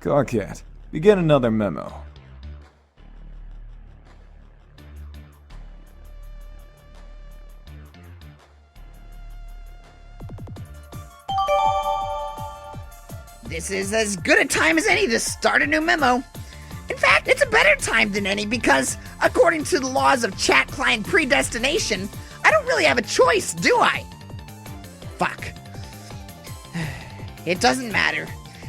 Karkat, begin another memo. This is as good a time as any to start a new memo. In fact, it's a better time than any because, according to the laws of chat client predestination, I don't really have a choice, do I? Fuck. It doesn't matter.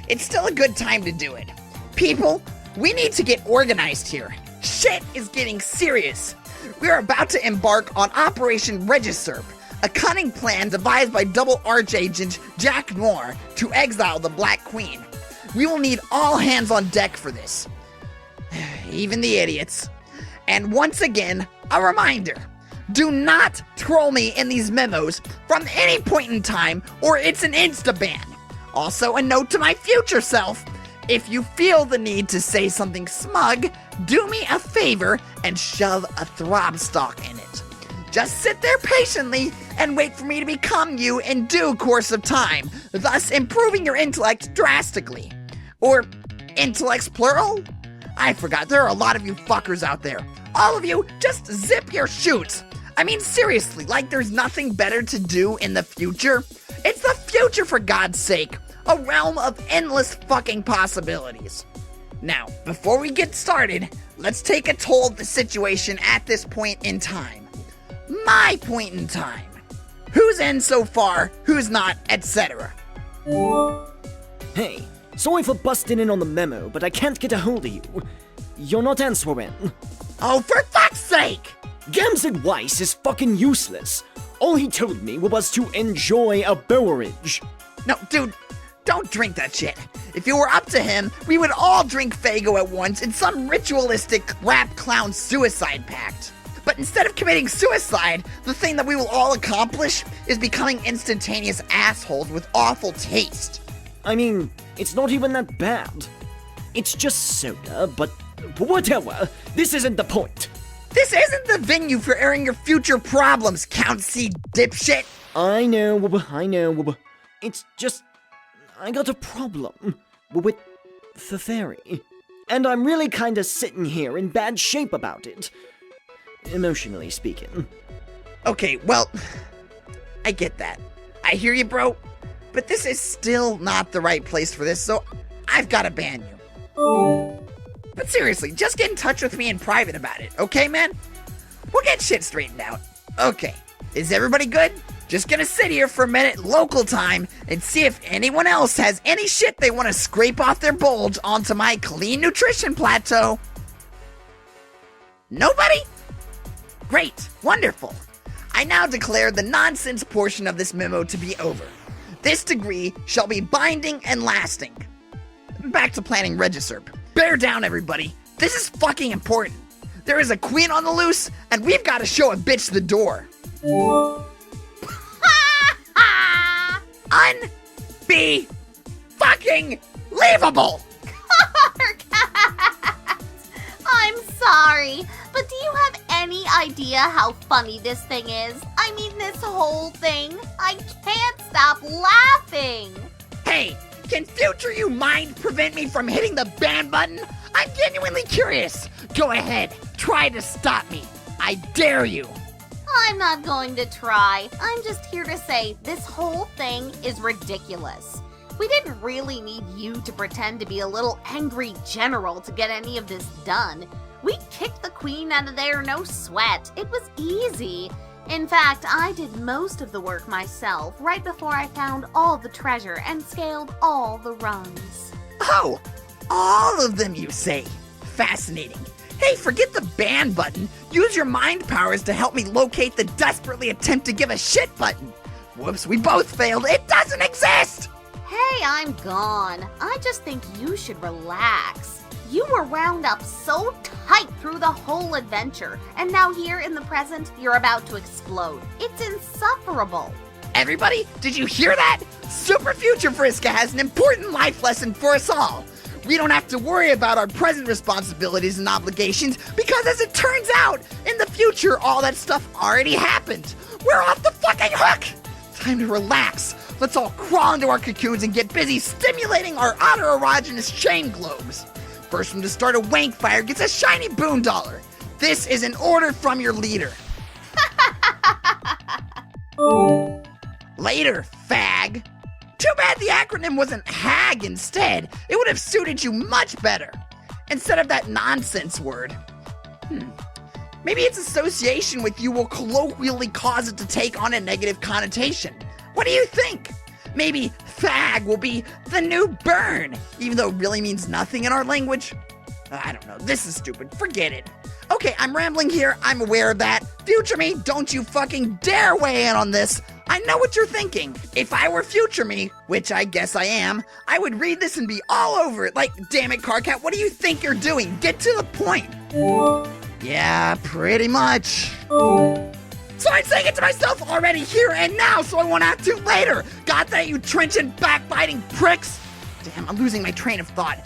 It's still a good time to do it. People, we need to get organized here. Shit is getting serious. We are about to embark on Operation Regisurp, a cunning plan devised by double archagent Jack Noir to exile the Black Queen. We will need all hands on deck for this. Even the idiots. And once again, a reminder. Do not troll me in these memos from any point in time or it's an insta-ban. Also, a note to my future self. If you feel the need to say something smug, do me a favor and shove a throb stock in it. Just sit there patiently and wait for me to become you in due course of time, thus improving your intellect drastically. Or intellects plural? I forgot, there are a lot of you fuckers out there. All of you, just zip your shoots. I mean, seriously, like there's nothing better to do in the future? It's the future, for God's sake. A realm of endless fucking possibilities. Now, before we get started, let's take a toll of the situation at this point in time. My point in time. Who's in so far, who's not, etc. Hey, sorry for busting in on the memo, but I can't get a hold of you. You're not answering. Oh, for fuck's sake! Gamzed Weiss is fucking useless. All he told me was to enjoy a beverage. No, dude, don't drink that shit. If it were up to him, we would all drink Faygo at once in some ritualistic rap clown suicide pact. But instead of committing suicide, the thing that we will all accomplish is becoming instantaneous assholes with awful taste. I mean, it's not even that bad. It's just soda, but whatever. This isn't the point. This isn't the venue for airing your future problems, Count C dipshit. I know. It's just, I got a problem with the fairy. And I'm really kinda sitting here in bad shape about it. Emotionally speaking. Okay, well, I get that. I hear you, bro. But this is still not the right place for this, so I've gotta ban you. But seriously, just get in touch with me in private about it, okay, man? We'll get shit straightened out. Okay, is everybody good? Just gonna sit here for a minute, local time, and see if anyone else has any shit they want to scrape off their bulge onto my clean nutrition plateau. Nobody? Great, wonderful. I now declare the nonsense portion of this memo to be over. This degree shall be binding and lasting. Back to planning Regisurp. Bear down, everybody. This is fucking important. There is a queen on the loose, and we've got to show a bitch the door. Fucking leavable. I'm sorry, but do you have any idea how funny this thing is? I mean, this whole thing. I can't stop laughing. Hey, can future you mind prevent me from hitting the ban button? I'm genuinely curious. Go ahead, try to stop me. I dare you. I'm not going to try. I'm just here to say this whole thing is ridiculous. We didn't really need you to pretend to be a little angry general to get any of this done. We kicked the queen out of there, no sweat. It was easy. In fact, I did most of the work myself right before I found all the treasure and scaled all the rungs. Oh, all of them, you say? Fascinating. Hey, forget the ban button. Use your mind powers to help me locate the desperately attempt to give a shit button. Whoops, we both failed. It doesn't exist! Hey, I'm gone. I just think you should relax. You were wound up so tight through the whole adventure, and now here in the present, you're about to explode. It's insufferable. Everybody, did you hear that? Super Future Friska has an important life lesson for us all. We don't have to worry about our present responsibilities and obligations because, as it turns out, in the future, all that stuff already happened. We're off the fucking hook! Time to relax, let's all crawl into our cocoons and get busy stimulating our autoerogenous shame globes. First one to start a wank fire gets a shiny $1. This is an order from your leader. Later, fag. Too bad the acronym wasn't HAG instead. It would have suited you much better. Instead of that nonsense word. Maybe its association with you will colloquially cause it to take on a negative connotation. What do you think? Maybe fag will be the new burn, even though it really means nothing in our language? I don't know, this is stupid, forget it. Okay, I'm rambling here, I'm aware of that. Future me, don't you fucking dare weigh in on this. I know what you're thinking. If I were future me, which I guess I am, I would read this and be all over it. Like, damn it, karkat, what do you think you're doing? Get to the point. Yeah, pretty much. So I'm saying it to myself already here and now, so I won't have to later. Got that, you trenchant, backbiting pricks? Damn, I'm losing my train of thought.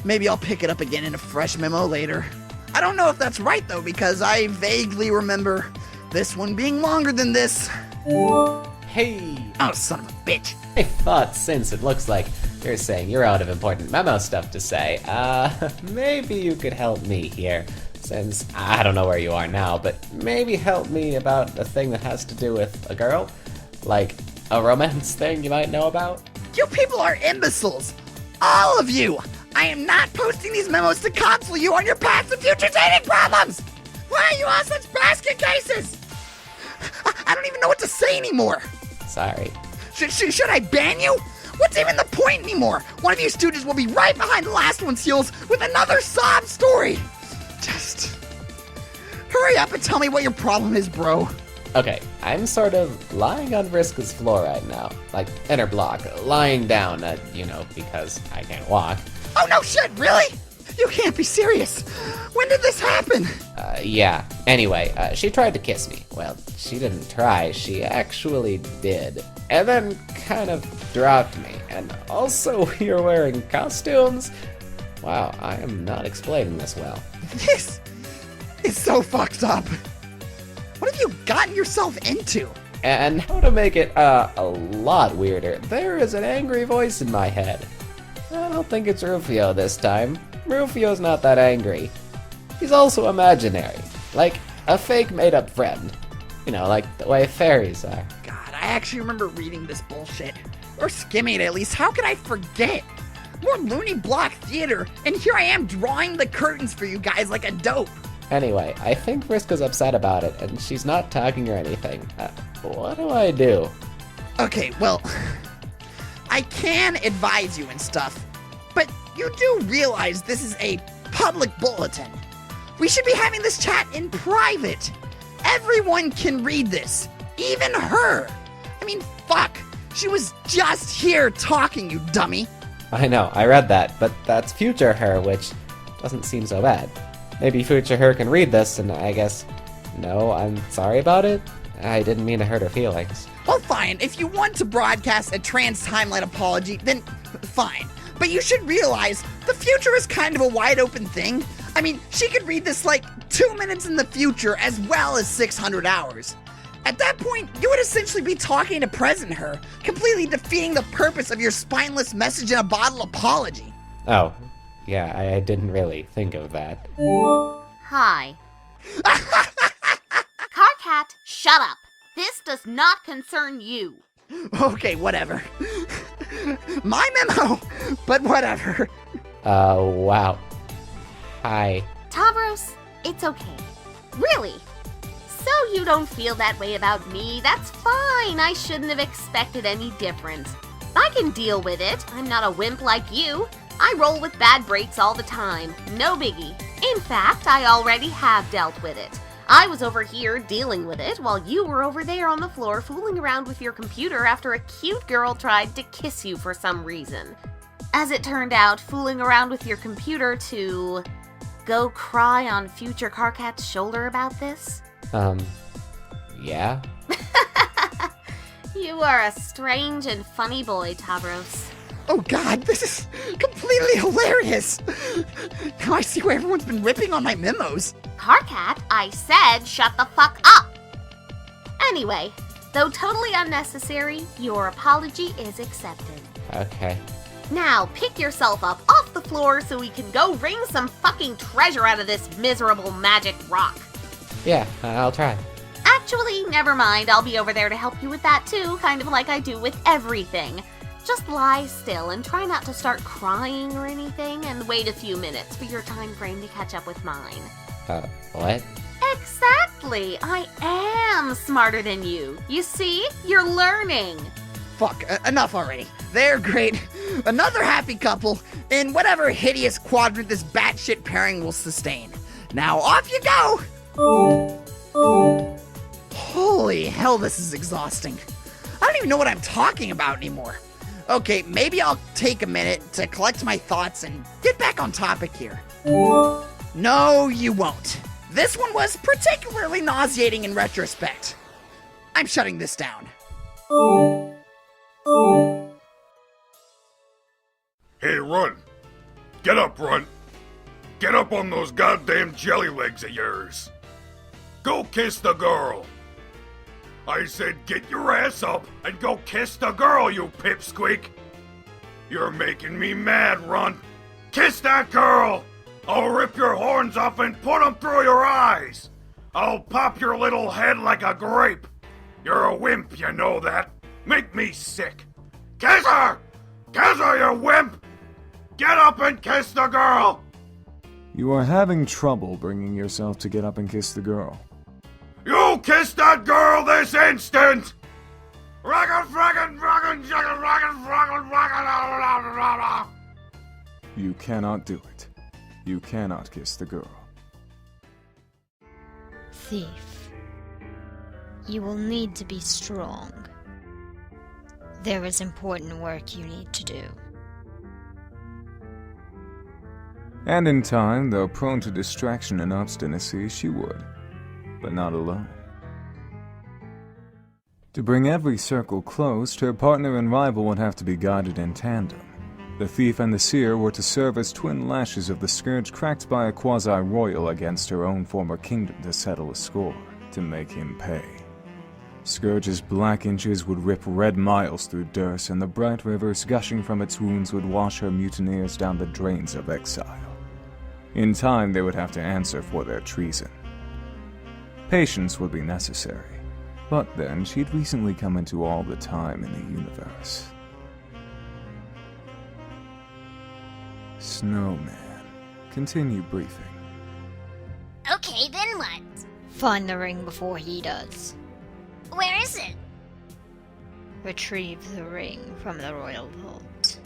Maybe I'll pick it up again in a fresh memo later. I don't know if that's right, though, because I vaguely remember this one being longer than this. Hey! Oh, son of a bitch. I thought since it looks like you're saying you're out of important memo stuff to say, maybe you could help me here. Since I don't know where you are now, but maybe help me about a thing that has to do with a girl? Like a romance thing you might know about? You people are imbeciles. All of you. I am not posting these memos to counsel you on your past and future dating problems. Why are you all such basket cases? I don't even know what to say anymore. Sorry. Should I ban you? What's even the point anymore? One of you stooges will be right behind the last one's heels with another sob story. Just hurry up and tell me what your problem is, bro. Okay, I'm sort of lying on Vriska's floor right now. Like, inner block, lying down, because I can't walk. Oh, no shit, really? You can't be serious. When did this happen? Yeah. Anyway, she tried to kiss me. Well, she didn't try, she actually did. And then kind of dropped me. And also, you're wearing costumes? Wow, I am not explaining this well. This is so fucked up. What have you gotten yourself into? And how to make it, a lot weirder, there is an angry voice in my head. I don't think it's Rufio this time. Rufio's not that angry. He's also imaginary. Like a fake made-up friend. You know, like the way fairies are. God, I actually remember reading this bullshit. Or skimming it at least. How could I forget? More loony block theater, and here I am drawing the curtains for you guys like a dope. Anyway, I think Vriska's upset about it, and she's not talking or anything. What do I do? Okay, well, I can advise you and stuff, but you do realize this is a public bulletin. We should be having this chat in private. Everyone can read this, even her. I mean, fuck, she was just here talking, you dummy. I know, I read that, but that's future her, which doesn't seem so bad. Maybe future her can read this, and I guess, no, I'm sorry about it? I didn't mean to hurt her feelings. Well, fine. If you want to broadcast a trans timeline apology, then fine. But you should realize the future is kind of a wide open thing. I mean, she could read this like 2 minutes in the future as well as 600 hours. At that point, you would essentially be talking to present her, completely defeating the purpose of your spineless message in a bottle apology. Oh, yeah, I didn't really think of that. Hi. Karkat, shut up. This does not concern you. Okay, whatever. My memo, but whatever. Wow. Hi. Tavros, it's okay. Really? So you don't feel that way about me? That's fine. I shouldn't have expected any different. I can deal with it. I'm not a wimp like you. I roll with bad breaks all the time. No biggie. In fact, I already have dealt with it. I was over here dealing with it while you were over there on the floor fooling around with your computer after a cute girl tried to kiss you for some reason. As it turned out, fooling around with your computer to go cry on future Karkat's shoulder about this? Yeah? You are a strange and funny boy, Tavros. Oh god, this is completely hilarious! Now I see why everyone's been ripping on my memos. Karkat, I said shut the fuck up! Anyway, Though totally unnecessary, your apology is accepted. Okay. Now, pick yourself up off the floor so we can go wring some fucking treasure out of this miserable magic rock. Yeah, I'll try. Actually, never mind. I'll be over there to help you with that too, kind of like I do with everything. Just lie still and try not to start crying or anything, and wait a few minutes for your time frame to catch up with mine. What? Exactly! I am smarter than you. You see? You're learning. Fuck, enough already. They're great. Another happy couple in whatever hideous quadrant this batshit pairing will sustain. Now off you go! Holy hell, this is exhausting. I don't even know what I'm talking about anymore. Okay, maybe I'll take a minute to collect my thoughts and get back on topic here. No, you won't. This one was particularly nauseating in retrospect. I'm shutting this down. Hey, Run. Get up, Run. Get up on those goddamn jelly legs of yours. Go kiss the girl. I said get your ass up and go kiss the girl, you pipsqueak. You're making me mad, Run. Kiss that girl. I'll rip your horns off and put them through your eyes. I'll pop your little head like a grape. You're a wimp, you know that. Make me sick. Kiss her! Kiss her, you wimp! Get up and kiss the girl! You are having trouble bringing yourself to get up and kiss the girl. You kiss that girl this instant! Rockin', You cannot do it. You cannot kiss the girl. Thief, you will need to be strong. There is important work you need to do. And in time, though prone to distraction and obstinacy, she would. But not alone. To bring every circle closed, her partner and rival would have to be guided in tandem. The thief and the seer were to serve as twin lashes of the scourge cracked by a quasi-royal against her own former kingdom to settle a score, to make him pay. Scourge's black inches would rip red miles through Durst, and the bright rivers gushing from its wounds would wash her mutineers down the drains of exile. In time, they would have to answer for their treason. Patience would be necessary, but then she'd recently come into all the time in the universe. Snowman, continue briefing. Okay, then what? Find the ring before he does. Where is it? Retrieve the ring from the royal vault.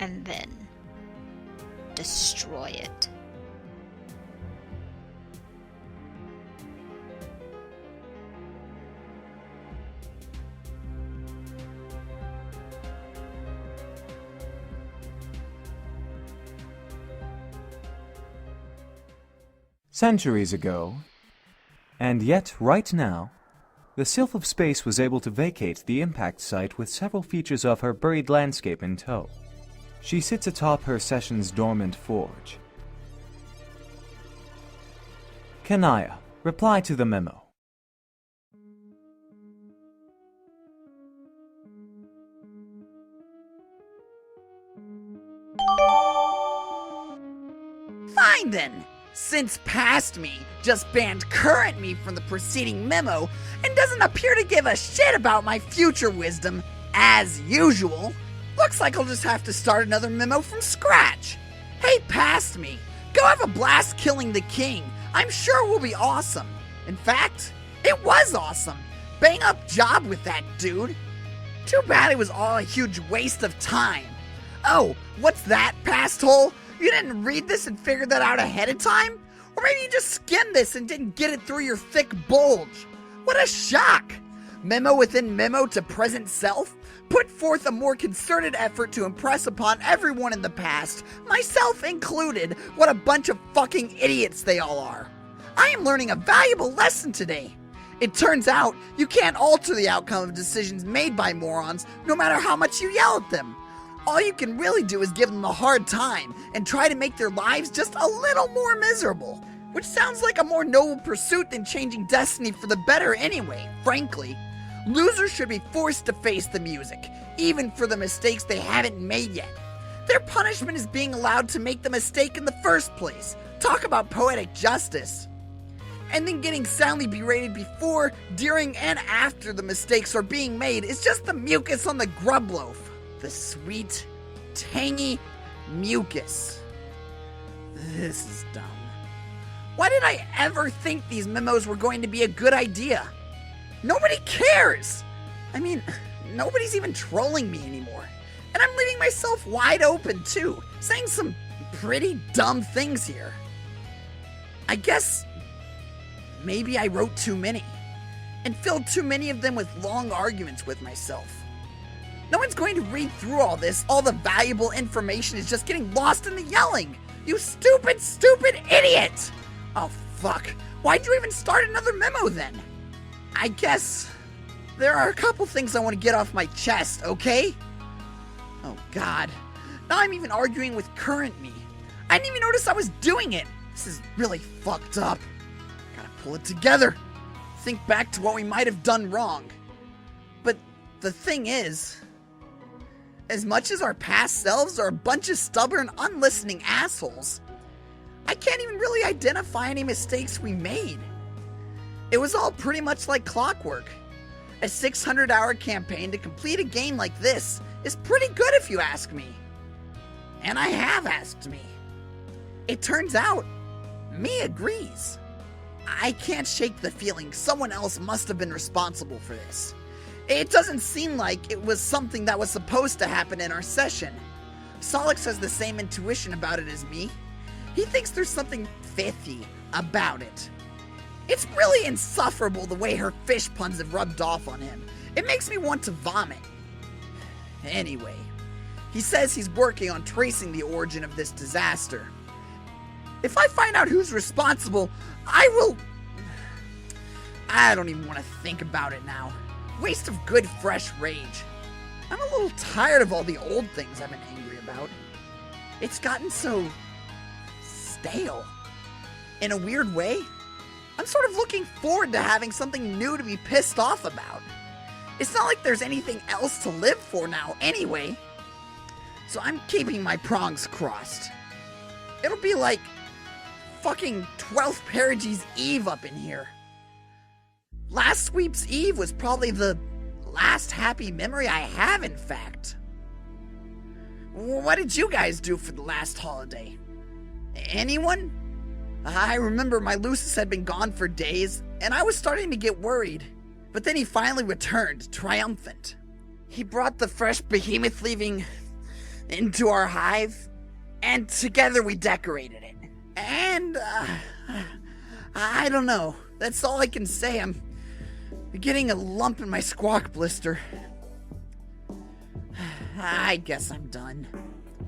And then destroy it. Centuries ago, and yet right now, the Sylph of Space was able to vacate the impact site with several features of her buried landscape in tow. She sits atop her session's dormant forge. Kanaya, reply to the memo. Fine then. Since past me just banned current me from the preceding memo and doesn't appear to give a shit about my future wisdom, as usual, looks like I'll just have to start another memo from scratch. Hey, past me, go have a blast killing the king. I'm sure it will be awesome. In fact, it was awesome. Bang up job with that dude. Too bad it was all a huge waste of time. Oh, what's that, past hole? You didn't read this and figure that out ahead of time? Or maybe you just skimmed this and didn't get it through your thick bulge. What a shock! Memo within memo to present self? Put forth a more concerted effort to impress upon everyone in the past, myself included, what a bunch of fucking idiots they all are. I am learning a valuable lesson today. It turns out you can't alter the outcome of decisions made by morons, no matter how much you yell at them. All you can really do is give them a hard time and try to make their lives just a little more miserable, which sounds like a more noble pursuit than changing destiny for the better anyway, frankly. Losers should be forced to face the music, even for the mistakes they haven't made yet. Their punishment is being allowed to make the mistake in the first place. Talk about poetic justice. And then getting soundly berated before, during, and after the mistakes are being made is just the mucus on the grub loaf. The sweet, tangy mucus. This is dumb. Why did I ever think these memos were going to be a good idea? Nobody cares! I mean, nobody's even trolling me anymore. And I'm leaving myself wide open too, saying some pretty dumb things here. I guess maybe I wrote too many, and filled too many of them with long arguments with myself. No one's going to read through all this. All the valuable information is just getting lost in the yelling. You stupid, stupid idiot! Oh, fuck. Why'd you even start another memo then? I guess there are a couple things I want to get off my chest, okay? Oh, God. Now I'm even arguing with current me. I didn't even notice I was doing it. This is really fucked up. Gotta pull it together. Think back to what we might have done wrong. But the thing is, as much as our past selves are a bunch of stubborn, unlistening assholes, I can't even really identify any mistakes we made. It was all pretty much like clockwork. A 600-hour campaign to complete a game like this is pretty good if you ask me. And I have asked me. It turns out, me agrees. I can't shake the feeling someone else must have been responsible for this. It doesn't seem like it was something that was supposed to happen in our session. Solix has the same intuition about it as me. He thinks there's something fifty about it. It's really insufferable the way her fish puns have rubbed off on him. It makes me want to vomit. Anyway, he says he's working on tracing the origin of this disaster. If I find out who's responsible, I don't even want to think about it now. Waste of good, fresh rage. I'm a little tired of all the old things I've been angry about. It's gotten so stale. In a weird way, I'm sort of looking forward to having something new to be pissed off about. It's not like there's anything else to live for now anyway. So I'm keeping my prongs crossed. It'll be like fucking 12th Perigee's Eve up in here. Last sweep's Eve was probably the last happy memory I have, in fact. What did you guys do for the last holiday? Anyone? I remember my Lucis had been gone for days, and I was starting to get worried. But then he finally returned, triumphant. He brought the fresh behemoth leaving into our hive, and together we decorated it. And, I don't know. That's all I can say. I'm getting a lump in my squawk blister. I guess I'm done.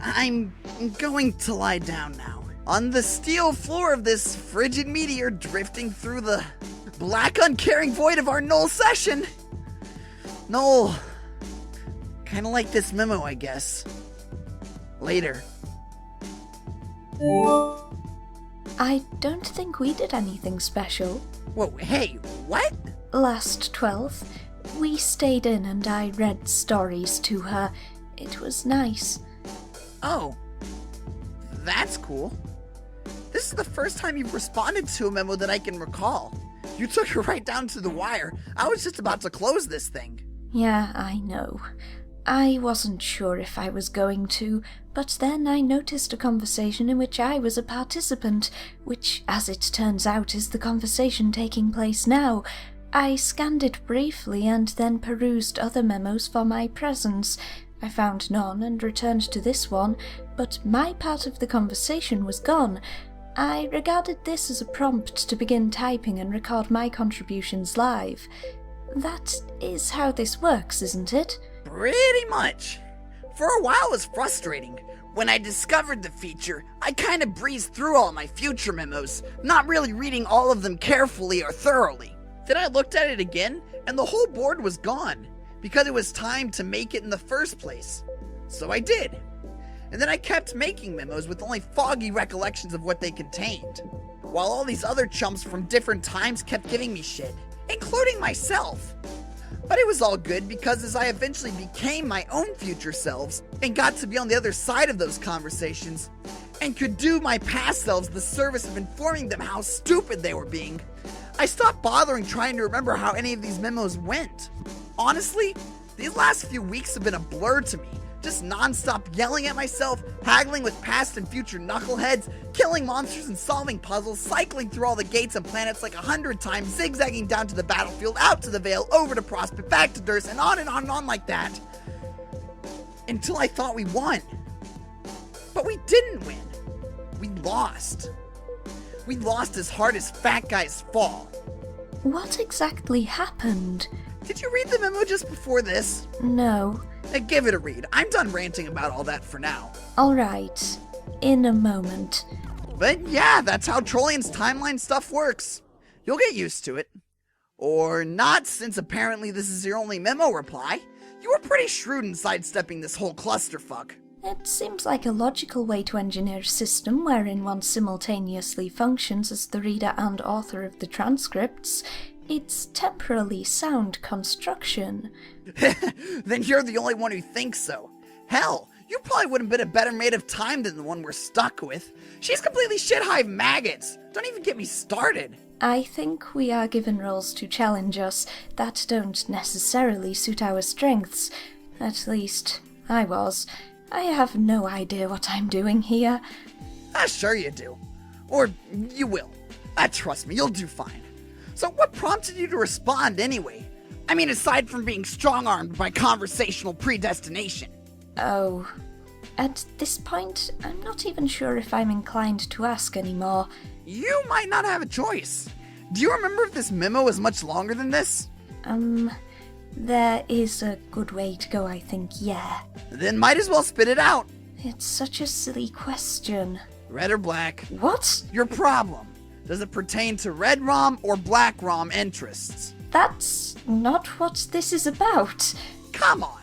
I'm going to lie down now. On the steel floor of this frigid meteor drifting through the black uncaring void of our null session. Null. Kinda like this memo, I guess. Later. I don't think we did anything special. Whoa, hey, what? Last 12th, we stayed in and I read stories to her. It was nice. Oh. That's cool. This is the first time you've responded to a memo that I can recall. You took her right down to the wire. I was just about to close this thing. Yeah, I know. I wasn't sure if I was going to, but then I noticed a conversation in which I was a participant, which, as it turns out, is the conversation taking place now. I scanned it briefly and then perused other memos for my presence. I found none and returned to this one, but my part of the conversation was gone. I regarded this as a prompt to begin typing and record my contributions live. That is how this works, isn't it? Pretty much. For a while it was frustrating. When I discovered the feature, I kind of breezed through all my future memos, not really reading all of them carefully or thoroughly. Then I looked at it again, and the whole board was gone, because it was time to make it in the first place. So I did. And then I kept making memos with only foggy recollections of what they contained, while all these other chumps from different times kept giving me shit, including myself. But it was all good because as I eventually became my own future selves and got to be on the other side of those conversations and could do my past selves the service of informing them how stupid they were being, I stopped bothering trying to remember how any of these memos went. Honestly, these last few weeks have been a blur to me. Just non-stop yelling at myself, haggling with past and future knuckleheads, killing monsters and solving puzzles, cycling through all the gates and planets like 100 times, zigzagging down to the battlefield, out to the Vale, over to Prospect, back to Durst, and on and on and on like that. Until I thought we won. But we didn't win. We lost. We lost as hard as fat guys fall. What exactly happened? Did you read the memo just before this? No. Give it a read. I'm done ranting about all that for now. Alright. In a moment. But yeah, that's how Trollian's timeline stuff works. You'll get used to it. Or not, since apparently this is your only memo reply. You were pretty shrewd in sidestepping this whole clusterfuck. It seems like a logical way to engineer a system wherein one simultaneously functions as the reader and author of the transcripts. It's temporally sound construction. Then you're the only one who thinks so. Hell, you probably would have been a better maid of time than the one we're stuck with. She's completely shit-hive maggots. Don't even get me started. I think we are given roles to challenge us that don't necessarily suit our strengths. At least, I was. I have no idea what I'm doing here. Sure you do. Or you will. Trust me, you'll do fine. So what prompted you to respond anyway? I mean, aside from being strong-armed by conversational predestination. Oh. At this point, I'm not even sure if I'm inclined to ask anymore. You might not have a choice. Do you remember if this memo is much longer than this? There is a good way to go, I think, yeah. Then might as well spit it out. It's such a silly question. Red or black? What? Your problem. Does it pertain to red ROM or black ROM interests? That's not what this is about. Come on.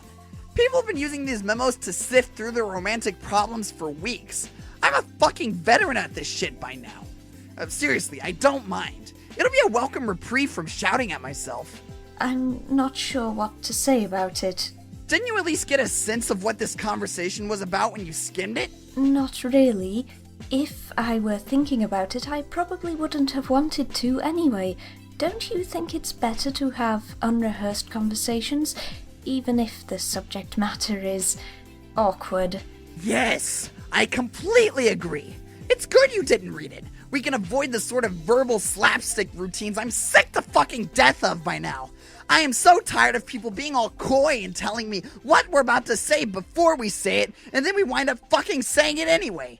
People have been using these memos to sift through their romantic problems for weeks. I'm a fucking veteran at this shit by now. Seriously, I don't mind. It'll be a welcome reprieve from shouting at myself. I'm not sure what to say about it. Didn't you at least get a sense of what this conversation was about when you skimmed it? Not really. If I were thinking about it, I probably wouldn't have wanted to anyway. Don't you think it's better to have unrehearsed conversations, even if the subject matter is awkward? Yes, I completely agree. It's good you didn't read it. We can avoid the sort of verbal slapstick routines I'm sick to fucking death of by now. I am so tired of people being all coy and telling me what we're about to say before we say it, and then we wind up fucking saying it anyway.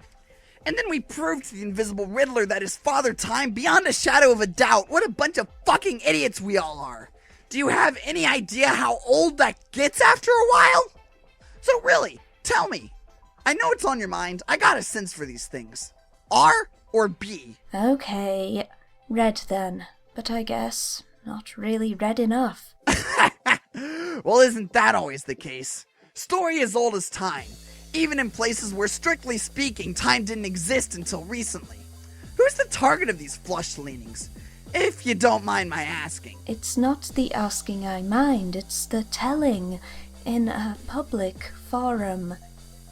And then we prove to the invisible Riddler that is Father Time beyond a shadow of a doubt. What a bunch of fucking idiots we all are. Do you have any idea how old that gets after a while? So really, tell me. I know it's on your mind. I got a sense for these things. R or B? Okay, red then. But I guess not really red enough. Well, isn't that always the case? Story as old as time. Even in places where, strictly speaking, time didn't exist until recently. Who's the target of these flush leanings? If you don't mind my asking. It's not the asking I mind, it's the telling. In a public forum.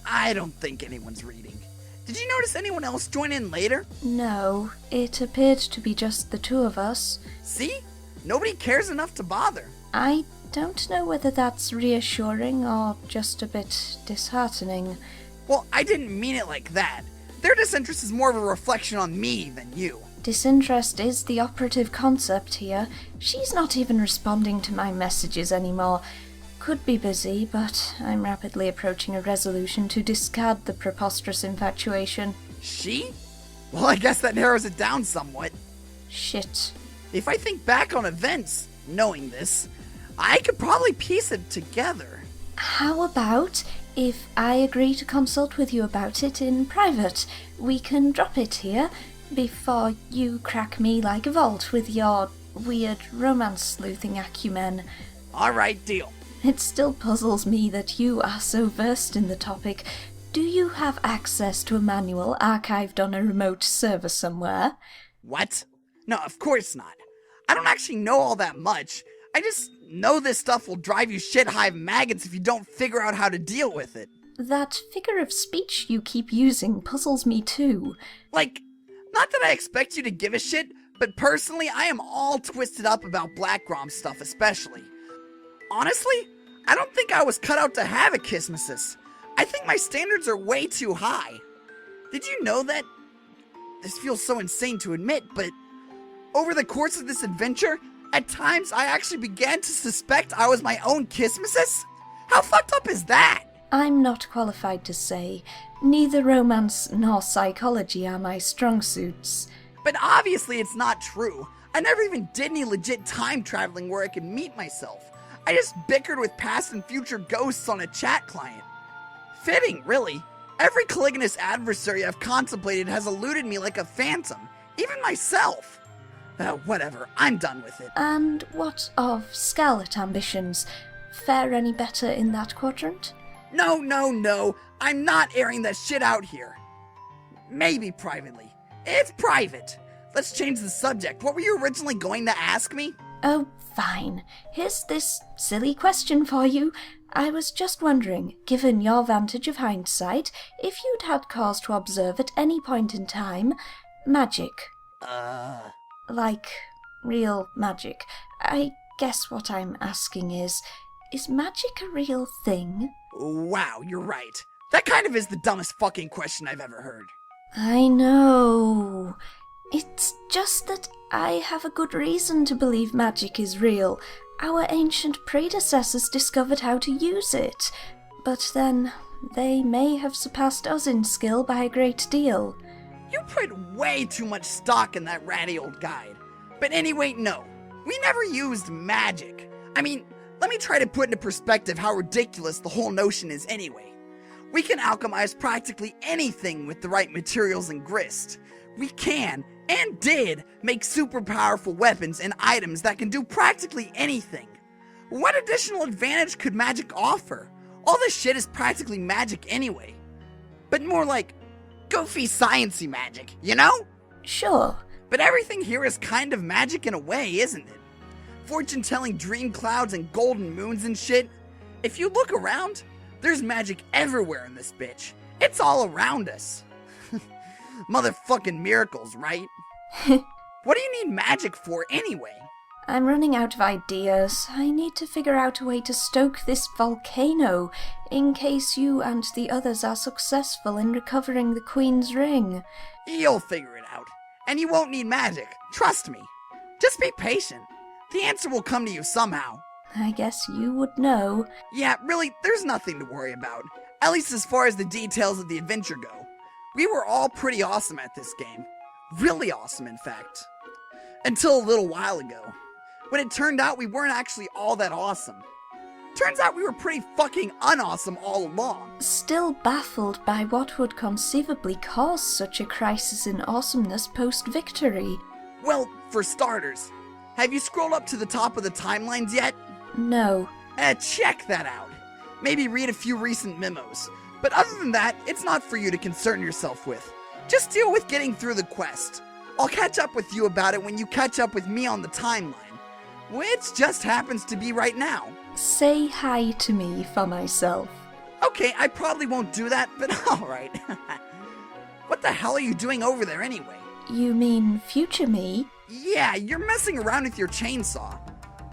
I don't think anyone's reading. Did you notice anyone else join in later? No, it appeared to be just the two of us. See? Nobody cares enough to bother. I don't know whether that's reassuring or just a bit disheartening. Well, I didn't mean it like that. Their disinterest is more of a reflection on me than you. Disinterest is the operative concept here. She's not even responding to my messages anymore. Could be busy, but I'm rapidly approaching a resolution to discard the preposterous infatuation. She? Well, I guess that narrows it down somewhat. Shit. If I think back on events, knowing this, I could probably piece it together. How about if I agree to consult with you about it in private? We can drop it here before you crack me like a vault with your weird romance-sleuthing acumen. Alright, deal. It still puzzles me that you are so versed in the topic. Do you have access to a manual archived on a remote server somewhere? What? No, of course not. I don't actually know all that much. I just know this stuff will drive you shit-hive maggots if you don't figure out how to deal with it. That figure of speech you keep using puzzles me too. Like, not that I expect you to give a shit, but personally, I am all twisted up about Black Grom stuff especially. Honestly, I don't think I was cut out to have a Christmases. I think my standards are way too high. Did you know that? This feels so insane to admit, but over the course of this adventure, at times I actually began to suspect I was my own Christmases? How fucked up is that? I'm not qualified to say. Neither romance nor psychology are my strong suits. But obviously it's not true. I never even did any legit time traveling where I could meet myself. I just bickered with past and future ghosts on a chat client. Fitting, really. Every Caligulous adversary I've contemplated has eluded me like a phantom. Even myself. Whatever, I'm done with it. And what of Scarlet ambitions? Fare any better in that quadrant? No. I'm not airing that shit out here. Maybe privately. It's private. Let's change the subject. What were you originally going to ask me? Oh, fine. Here's this silly question for you. I was just wondering, given your vantage of hindsight, if you'd had cause to observe at any point in time magic. Like, real magic. I guess what I'm asking is magic a real thing? Wow, you're right. That kind of is the dumbest fucking question I've ever heard. I know. It's just that I have a good reason to believe magic is real. Our ancient predecessors discovered how to use it. But then, they may have surpassed us in skill by a great deal. You put way too much stock in that ratty old guide. But anyway, no. We never used magic. I mean, let me try to put into perspective how ridiculous the whole notion is anyway. We can alchemize practically anything with the right materials and grist. We can, and did, make super powerful weapons and items that can do practically anything. What additional advantage could magic offer? All this shit is practically magic anyway. But more like goofy sciencey magic, you know? Sure. But everything here is kind of magic in a way, isn't it? Fortune-telling dream clouds and golden moons and shit. If you look around, there's magic everywhere in this bitch. It's all around us. Motherfucking miracles, right? What do you need magic for anyway? I'm running out of ideas. I need to figure out a way to stoke this volcano, in case you and the others are successful in recovering the Queen's ring. You'll figure it out. And you won't need magic. Trust me. Just be patient. The answer will come to you somehow. I guess you would know. Yeah, really, there's nothing to worry about. At least as far as the details of the adventure go. We were all pretty awesome at this game. Really awesome, in fact. Until a little while ago, when it turned out we weren't actually all that awesome. Turns out we were pretty fucking unawesome all along. Still baffled by what would conceivably cause such a crisis in awesomeness post-victory. Well, for starters, have you scrolled up to the top of the timelines yet? No. Check that out. Maybe read a few recent memos. But other than that, it's not for you to concern yourself with. Just deal with getting through the quest. I'll catch up with you about it when you catch up with me on the timeline. Which just happens to be right now. Say hi to me for myself. Okay, I probably won't do that, but alright. What the hell are you doing over there anyway? You mean future me? Yeah, you're messing around with your chainsaw.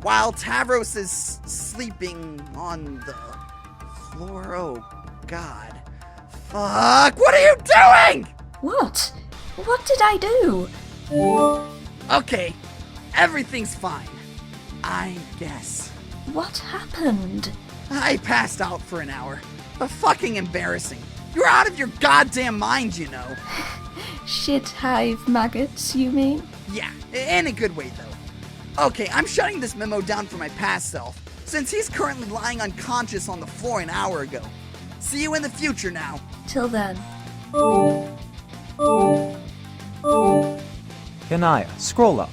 While Tavros is sleeping on the floor. Oh, God. Fuck, what are you doing? What? What did I do? Okay, everything's fine. I guess. What happened? I passed out for an hour. But fucking embarrassing. You're out of your goddamn mind, you know. Shit hive maggots, you mean? Yeah, in a good way, though. Okay, I'm shutting this memo down for my past self, since he's currently lying unconscious on the floor an hour ago. See you in the future now. Till then. Kanaya, scroll up.